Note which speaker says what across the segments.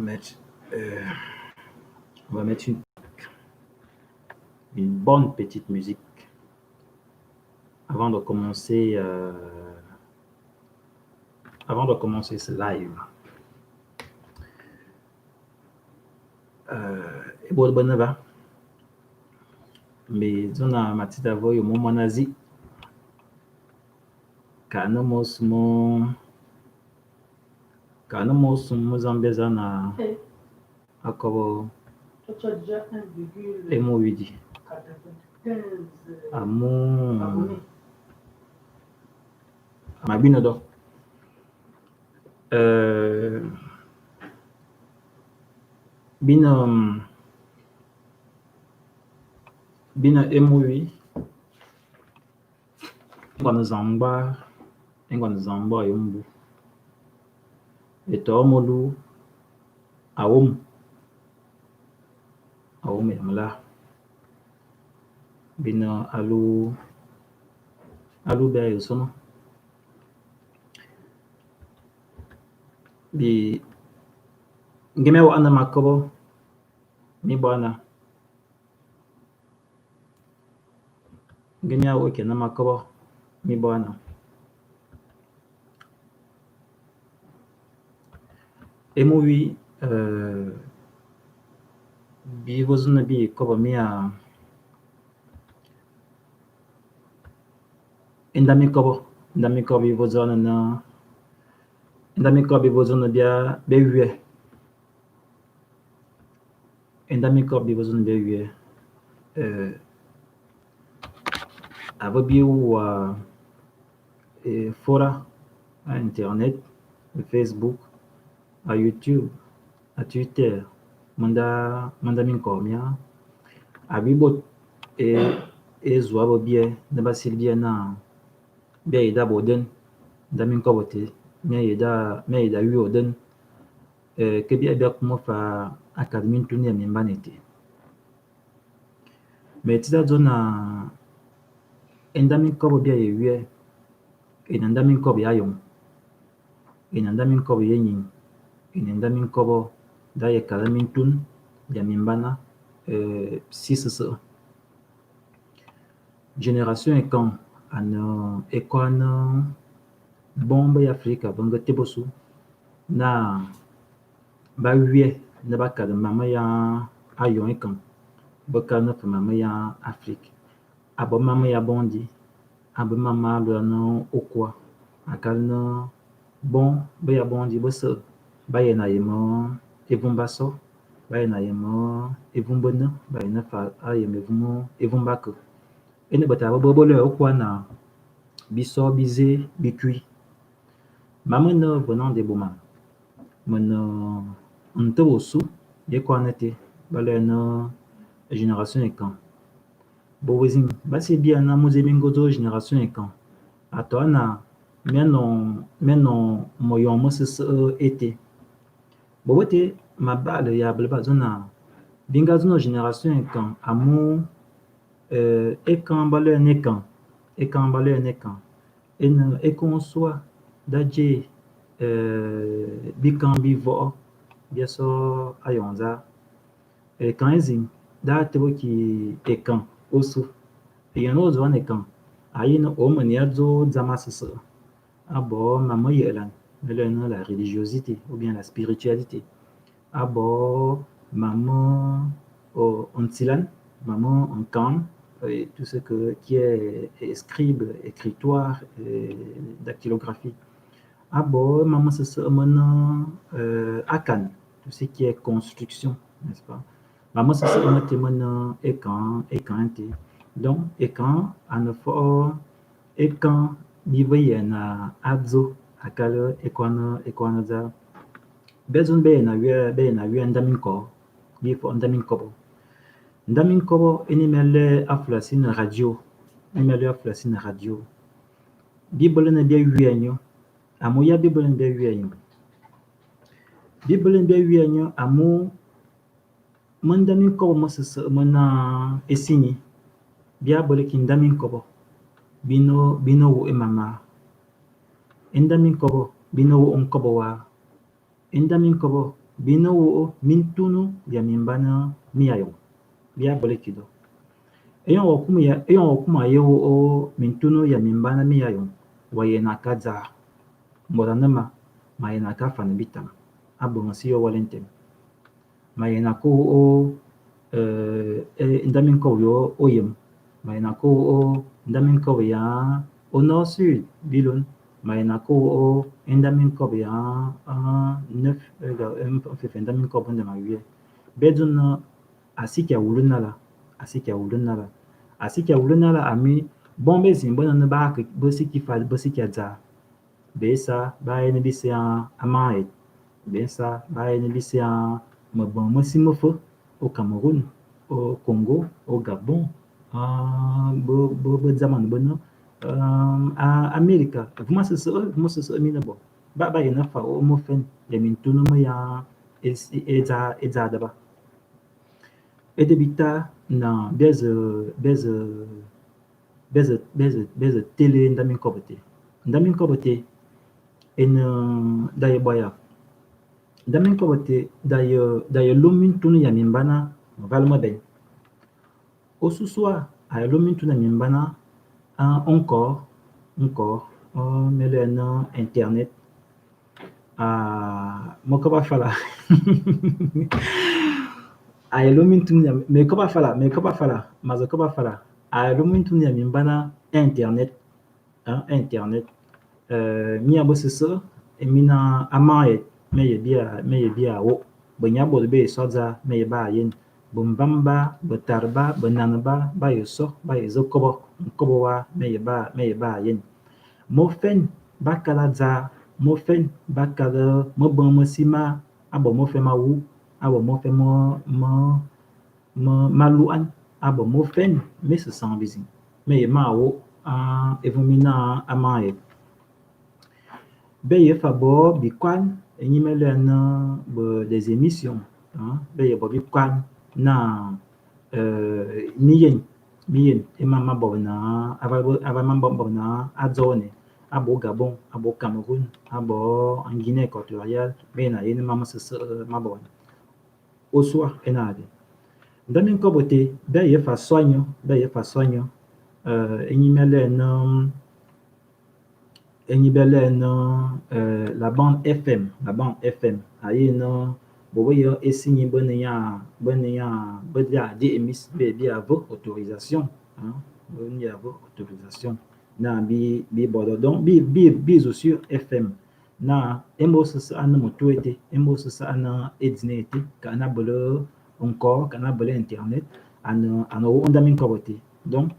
Speaker 1: mettre, euh, on va mettre une bonne petite musique avant de commencer, ce live. Et bon, bonne va. Mais on a ma petite voix au moment nazi. Kana mosmo Zambia na akobo emo widi amu mabino do bino emo wi ngwana zamba yombu eto molu awum yamla bino alu be yosono bi ngeme wa ana makobo mi bwana ngeme wa na makobo mi bwana emowi bi vozuna bi kobo mia endami kobo bi vozona na endami kobo bi vozona bia be wie endami kobo bi vozona be wie avo bi wa fora à internet, à Facebook, à YouTube, à Twitter, manda min komia abibo zuabo bie na basil bie na bia ida boden da min kobote me ida wi oden ke bia kuma fa akadmin tunia min banete me tida zona enda min kobo bia ye wie inanda min kobo yayom inanda min kobo yenyin inanda min kobo da ye kalamin tun ya min bana sisese génération et quand an ekwana bombe ya Afrika bonga tebosu na ba wie na ba kala mama ya ayon ekan boka na mama ya Afrique abo mama ya bondi abo mama lo no okwa akal no bon be ya bondi bo se ba ye na yemo evumbaso ba ye na yemo evumbona ba ye na fa ayemo evumbako ene bata bo le okwa na biso bize bikui mama no venant de boma mono ntobosu ye kwanete bale no génération et quand bowezing basi bia na mozemingo do génération et quand atona meno moyon moses été bowote mabale ya bleba zona binga zona génération et quand amu et quand bale ne quand et qu'on soit daje bikan bivo biaso ayonza et quand ezing da tebo ki e quand osu e yano zo ne quand ayino o mania zo zamasese abo mama yelan melena la religiosité ou bien la spiritualité abo maman ontilan maman en camp et tout ce qui est scribe, écritoire, dactylographie. Abo maman se akan, tout ce qui est construction, n'est-ce pas? Maman se mena ekan. Donc ekan anofo ekan bivoye na adzo akalo ekwana za bezun be na wie ndamin ko bifo ndamin kobo ndamin kobo inimele aflasi na radio bibele na bia wienyo amoya bibele na bia wienyo amu mandamin kobo masese mana esini bia bole ki ndamin kobo bino wo emama ndamin kobo bino wo onkobo wa ndamin kobo bino wo min tunu ya min bana mi ayo biya bole kido eyon wakuma ye wo min tunu ya min bana mi ayo wa ye na ka za mbora nama ma ye na ka fana bitam abongo si yo walentem ma ye na ko ndamin ko yo oyem ma ye na ko ndamin ko ya au nord sud bilon ma ye na ko ndamin ko ya neuf fefe ndamin ko bonde ma wiye bedun asiki awulun nala ami bombe zimbona na ba ka bosiki fa bosiki aza besa ba ye ne bisi amaet besa ba ye ne bisi mo bon mo simofo au Cameroun au Congo au Gabon bo zaman bono Amerika vuma sese mina bo ba ye na fa o mo fen ya min tunu mo ya eza daba edebita na beze tele ndamin kobote en daye boya ndamin kobote daye lumin tunu ya min bana valmo ben osusua aya lumin tunu ya min bana encore mele na internet mokoba fala aya lumin tunu ya me koba fala mazo koba fala aya lumin tunu ya min bana internet internet mia bo sese mina amaye meye bia wo benya bo be soza meye ba yen bumbamba butarba bunanba ba yoso ba yezo kobo wa meye ba yen mo fen bakala za mo fen bakala mo bon mo sima abo mo fe ma wu abo mo fe mo maluan abo mo fen me se san bizi meye ma wo evumina amaye beye fabo bikwan enyimele na des émissions beye bo bikwan na miyen emama bo na ava mambo bo na adzone abo Gabon abo Cameroun abo en Guinée équatoriale beye na yene mama sese mabo osua enade ndamin kobote beye fa sonyo enyimele na la bande FM aye no bobo yo esinyi bonia di emis be avo autorisation bonia avo autorisation na bi bodo donc bi zo sur FM na emos ana motuete emos ana edinete kana bolo encore kana bolo internet ana onda min kobote donc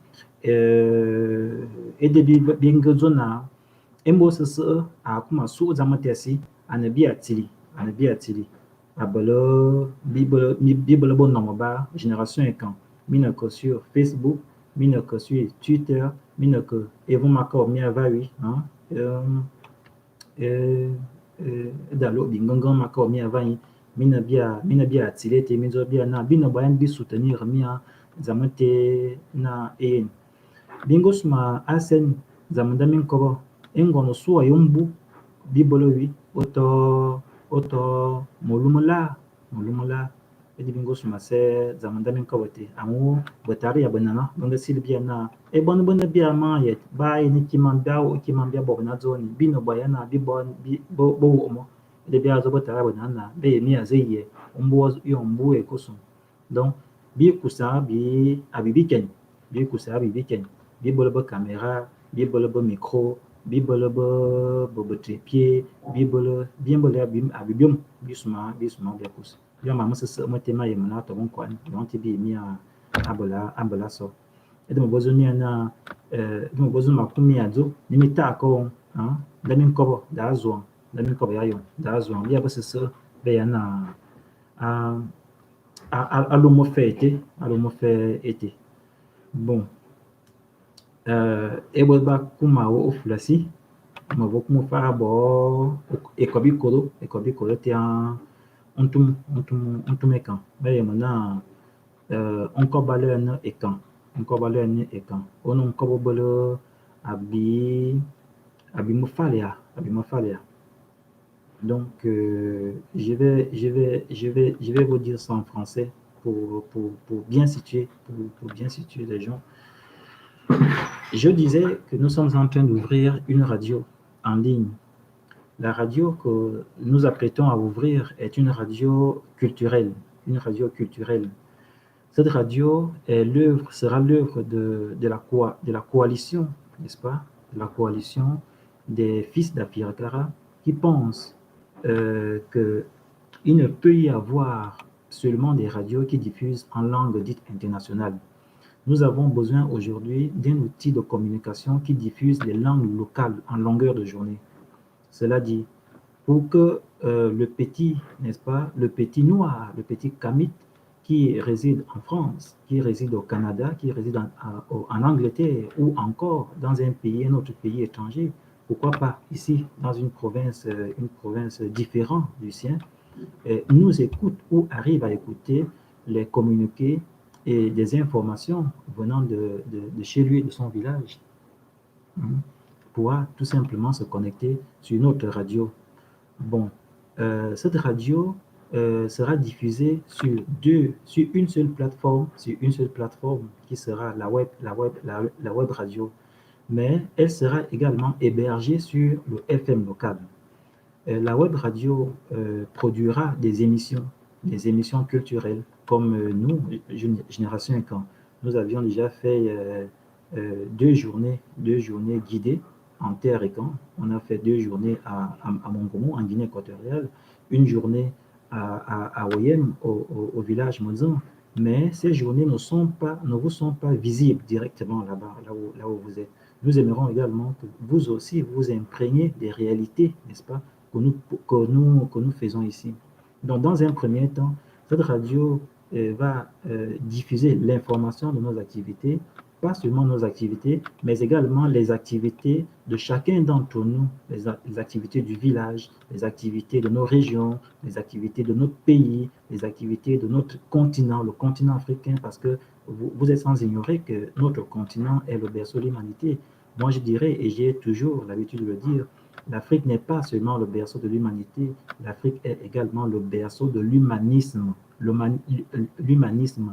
Speaker 1: edebi bingo zona embo sese akuma su zama tesi ana biya tili abolo bibolo bon nomo ba génération ekan mina ko sur Facebook mina ko sur Twitter mina ko evo maka mi avawi dalo bingongo maka mi avani mina biya tili te mizo biya na bino bayan bi soutenir mia zama te na bingo suma asen zamanda min kobo engono suwa yombu bibolowi oto molumula edi bingo suma se zamanda min kobo te amu botari ya banana bonga silbia na bon bia ma ye ba ni kimam bia bo na zoni bino bayana bo mo de bia zo botara banana be mi azeye ombu e kosum donc bi kusa bi abibiken bi bolo bo caméra bi bolo bo micro bi bolo bo trépied bi bolo abibium bi suma bi kus yo ma musa mo tema ye mana to bon kwan donc bi mi abola so edo mo bozo mi na edo mo bozo makumi adzo ni mi ta ko da min kobo da min kobo ya yo da zo bi abose be ya na alo mo fe ete bon ebo ba kuma o fulasi mo bo kuma fa bo ekobi kolo te ontum ekan ba ye mana onko bale na ekan ono onko bo bolo abi mo falia Donc, je vais vous dire ça en français pour bien situer, pour bien situer les gens. Je disais que nous sommes en train d'ouvrir une radio en ligne. La radio que nous apprêtons à ouvrir est une radio culturelle, une radio culturelle. Cette radio est sera l'œuvre de la coalition, n'est-ce pas? De la coalition des fils d'Apiakara qui pensent qu'il ne peut y avoir seulement des radios qui diffusent en langue dite internationale. Nous avons besoin aujourd'hui d'un outil de communication qui diffuse les langues locales en longueur de journée. Cela dit, pour que le petit, n'est-ce pas, le petit noir, le petit kamite qui réside en France, qui réside au Canada, qui réside en Angleterre ou encore dans un autre pays étranger, pourquoi pas ici, dans une province différente du sien, nous écoute ou arrive à écouter les communiqués et des informations venant de chez lui, de son village, pourra tout simplement se connecter sur une autre radio. Bon, cette radio sera diffusée sur une seule plateforme qui sera la web radio, mais elle sera également hébergée sur le FM local. La web radio produira des émissions culturelles, comme nous, Génération 5 ans. Nous avions déjà fait deux journées guidées en terre et camp. On a fait 2 journées à Mongomo, en Guinée équatoriale, une journée à Oyem, au village Mozan. Mais ces journées ne vous sont pas visibles directement là-bas, là où vous êtes. Nous aimerons également que vous aussi vous imprégniez des réalités, n'est-ce pas, que nous faisons ici. Donc, dans un premier temps, cette radio va diffuser l'information de nos activités, pas seulement nos activités, mais également les activités de chacun d'entre nous, les activités du village, les activités de nos régions, les activités de notre pays, les activités de notre continent, le continent africain, parce que vous êtes sans ignorer que notre continent est le berceau de l'humanité. Moi, je dirais, et j'ai toujours l'habitude de le dire, l'Afrique n'est pas seulement le berceau de l'humanité, l'Afrique est également le berceau de l'humanisme. L'humanisme,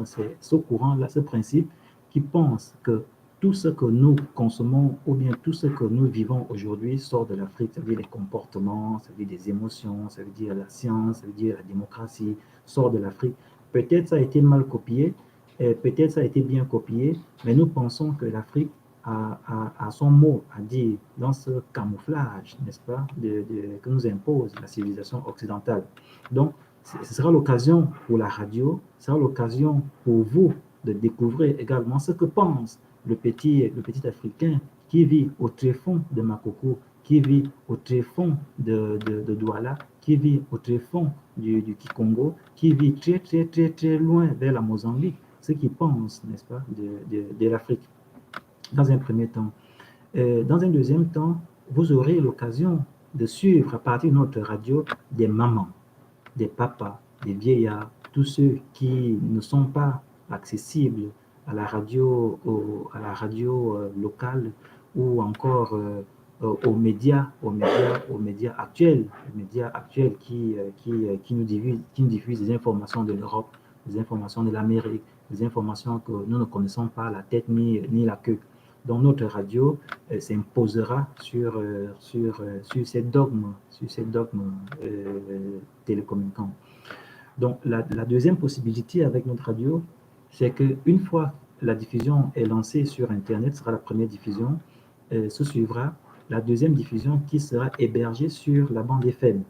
Speaker 1: c'est ce courant-là, ce principe qui pense que tout ce que nous consommons ou bien tout ce que nous vivons aujourd'hui sort de l'Afrique. Ça veut dire les comportements, ça veut dire les émotions, ça veut dire la science, ça veut dire la démocratie, sort de l'Afrique. Peut-être ça a été mal copié, peut-être ça a été bien copié, mais nous pensons que l'Afrique a son mot à dire dans ce camouflage, n'est-ce pas, que nous impose la civilisation occidentale. Donc, ce sera l'occasion pour la radio, ce sera l'occasion pour vous de découvrir également ce que pense le petit Africain qui vit au tréfonds de Makoko, qui vit au tréfonds de Douala, qui vit au tréfonds du Kikongo, qui vit très, très, très, très loin vers la Mozambique, ce qui pense, n'est-ce pas, de l'Afrique, dans un premier temps. Dans un deuxième temps, vous aurez l'occasion de suivre à partir de notre radio des mamans, des papas, des vieillards, tous ceux qui ne sont pas accessibles à la radio, locale ou encore aux médias actuels qui nous diffusent des informations de l'Europe, des informations de l'Amérique, des informations que nous ne connaissons pas la tête ni la queue. Donc notre radio s'imposera sur ces dogmes, télécommunicants. Donc la deuxième possibilité avec notre radio, c'est qu'une fois la diffusion est lancée sur Internet, ce sera la première diffusion, se suivra la deuxième diffusion qui sera hébergée sur la bande FM.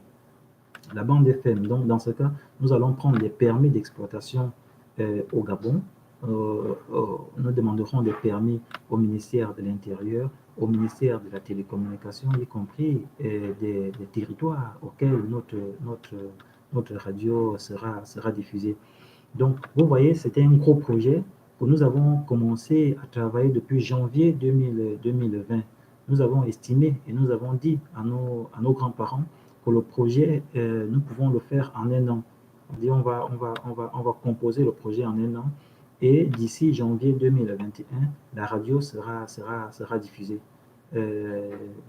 Speaker 1: La bande FM, donc dans ce cas, nous allons prendre des permis d'exploitation au Gabon. Nous demanderons des permis au ministère de l'Intérieur, au ministère de la Télécommunication, y compris des territoires auxquels notre radio sera diffusée. Donc, vous voyez, c'était un gros projet que nous avons commencé à travailler depuis janvier 2020. Nous avons estimé et nous avons dit à nos grands-parents que le projet, nous pouvons le faire en un an. On dit on va composer le projet en un an et d'ici janvier 2021, la radio sera diffusée.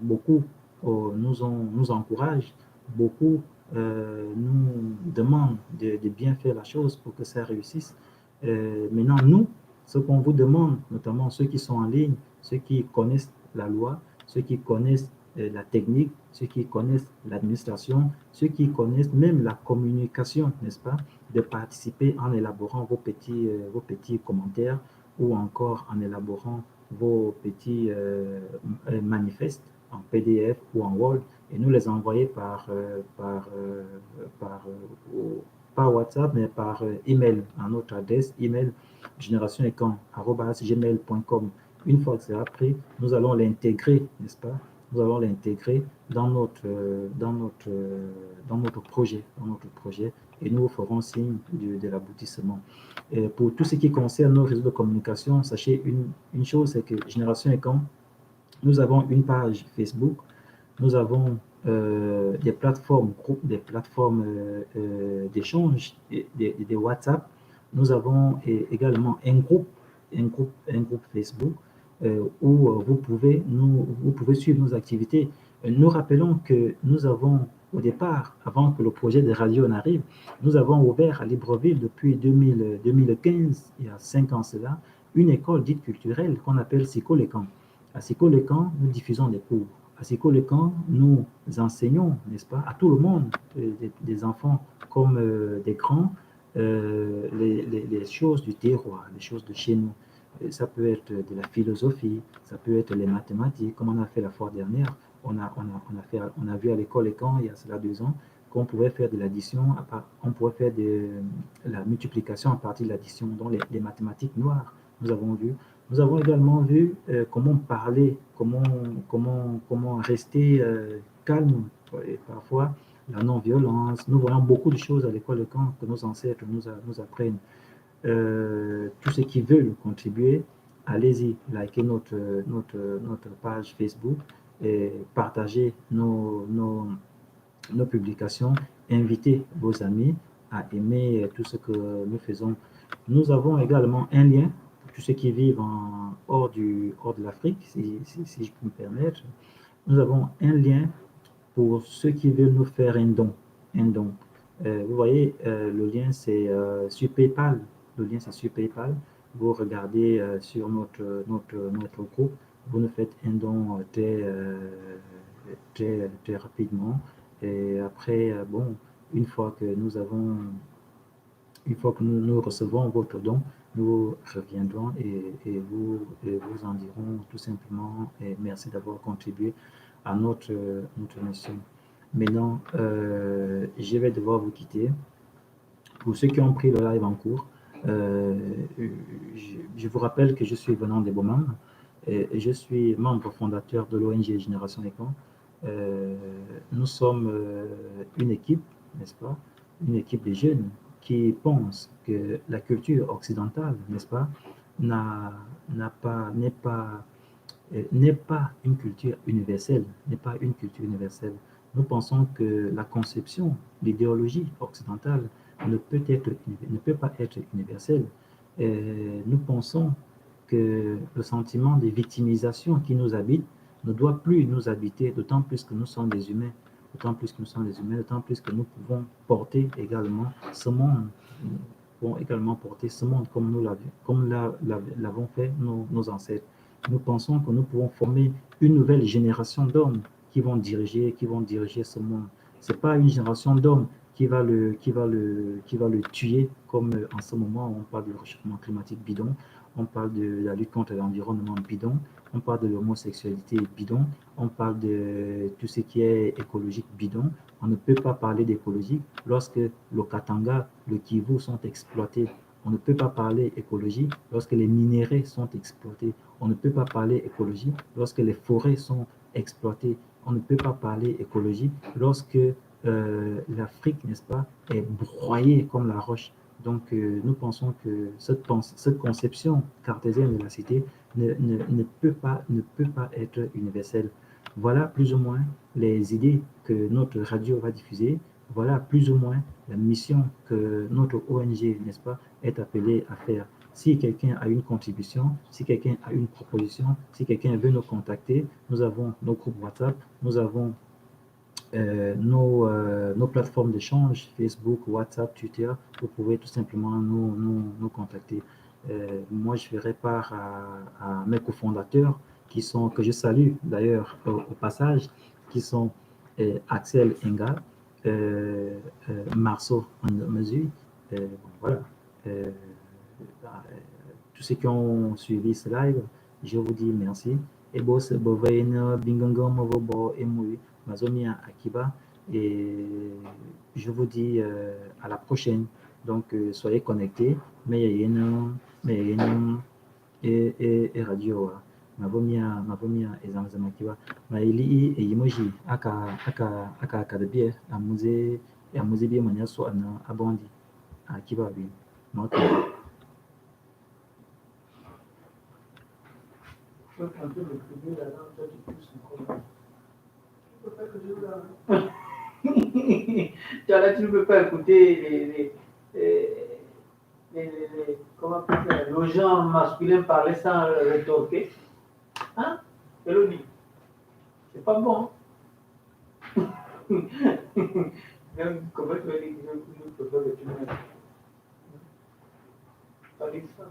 Speaker 1: Beaucoup nous encouragent, beaucoup nous demandent de bien faire la chose pour que ça réussisse. Maintenant, nous, ce qu'on vous demande, notamment ceux qui sont en ligne, ceux qui connaissent la loi, ceux qui connaissent la technique, ceux qui connaissent l'administration, ceux qui connaissent même la communication, n'est-ce pas, de participer en élaborant vos petits commentaires ou encore en élaborant vos petits manifestes en PDF ou en Word et nous les envoyer par, pas WhatsApp, mais par email, à notre adresse email générationécran@gmail.com. Une fois que c'est appris, nous allons l'intégrer, n'est-ce pas? Nous allons l'intégrer dans notre projet et nous ferons signe de l'aboutissement. Pour tout ce qui concerne nos réseaux de communication, sachez une chose, c'est que Génération Écran, nous avons une page Facebook, nous avons des plateformes groupes, des plateformes d'échange, des WhatsApp. Nous avons également un groupe Facebook où vous pouvez suivre nos activités. Nous rappelons que nous avons, au départ, avant que le projet de radio n'arrive, nous avons ouvert à Libreville depuis 2015, il y a 5 ans cela, une école dite culturelle qu'on appelle Siko-Lécan. À Siko-Lécan, nous diffusons des cours. À Siko-Lécan, nous enseignons, n'est-ce pas, à tout le monde, des enfants comme des grands, les choses du terroir, les choses de chez nous. Ça peut être de la philosophie, ça peut être les mathématiques, comme on a fait la fois dernière. On a vu à l'école Lécan, il y a cela 2 ans, qu'on pouvait faire de l'addition, on pouvait faire de la multiplication à partir de l'addition, donc les mathématiques noires, nous avons vu. Nous avons également vu comment parler, comment rester calme, et parfois la non-violence. Nous voyons beaucoup de choses à l'école de camp que nos ancêtres nous apprennent. Tous ceux qui veulent contribuer, allez-y, likez notre page Facebook et partagez nos publications, invitez vos amis à aimer tout ce que nous faisons. Nous avons également un lien pour tous ceux qui vivent hors de l'Afrique, si je peux me permettre. Nous avons un lien pour ceux qui veulent nous faire un don. Vous voyez, le lien c'est sur PayPal. Le lien c'est sur PayPal. Vous regardez sur notre groupe, vous nous faites un don très rapidement. Et après, bon, une fois que nous recevons votre don, nous reviendrons et vous en dirons tout simplement merci d'avoir contribué à notre mission. Maintenant, je vais devoir vous quitter. Pour ceux qui ont pris le live en cours, je vous rappelle que je suis venant des Beaumans et je suis membre fondateur de l'ONG Génération Écran. Nous sommes une équipe, n'est-ce pas, une équipe de jeunes qui pensent que la culture occidentale, n'est-ce pas, n'est pas une culture universelle, Nous pensons que la conception, l'idéologie occidentale ne peut pas être universelle. Nous pensons que le sentiment de victimisation qui nous habite ne doit plus nous habiter, d'autant plus que nous sommes des humains, d'autant plus que nous pouvons porter également ce monde, comme l'avons fait nos ancêtres. Nous pensons que nous pouvons former une nouvelle génération d'hommes qui vont diriger ce monde. C'est pas une génération d'hommes qui va le tuer, comme en ce moment on parle du réchauffement climatique bidon, on parle de la lutte contre l'environnement bidon, on parle de l'homosexualité bidon, on parle de tout ce qui est écologique bidon. On ne peut pas parler d'écologie lorsque le Katanga, le Kivu sont exploités. On ne peut pas parler écologie lorsque les minéraux sont exploités. On ne peut pas parler écologie lorsque les forêts sont exploitées. On ne peut pas parler écologie lorsque l'Afrique, n'est-ce pas, est broyée comme la roche. Donc, nous pensons que cette conception cartésienne de la cité ne peut pas être universelle. Voilà plus ou moins les idées que notre radio va diffuser. Voilà plus ou moins la mission que notre ONG, n'est-ce pas, est appelée à faire. Si quelqu'un a une contribution, si quelqu'un a une proposition, si quelqu'un veut nous contacter, nous avons nos groupes WhatsApp, nous avons nos plateformes d'échange, Facebook, WhatsApp, Twitter. Vous pouvez tout simplement nous contacter. Moi, je ferai part à mes cofondateurs que je salue d'ailleurs au passage, qui sont Axel Enga, Marceau en mesure. Voilà. Euh, tous ceux qui ont suivi ce live, je vous dis merci. Et bon, c'est bon, bingangam, et Mazomia Akiba. Et je vous dis à la prochaine. Donc, soyez connectés. Mais et radio. Mavomia et Zamzamakiba. Ma ili et Yimoji, aka de bien, à musée bien, mania soit un abondi. Akiba, oui. Notre.
Speaker 2: Là, tu ne peux pas écouter comment les gens masculins parler sans rétorquer. Hein? Elodie, c'est pas bon. Même comment tu vas dire que je préfère que tu m'aimes. Pas dit ça.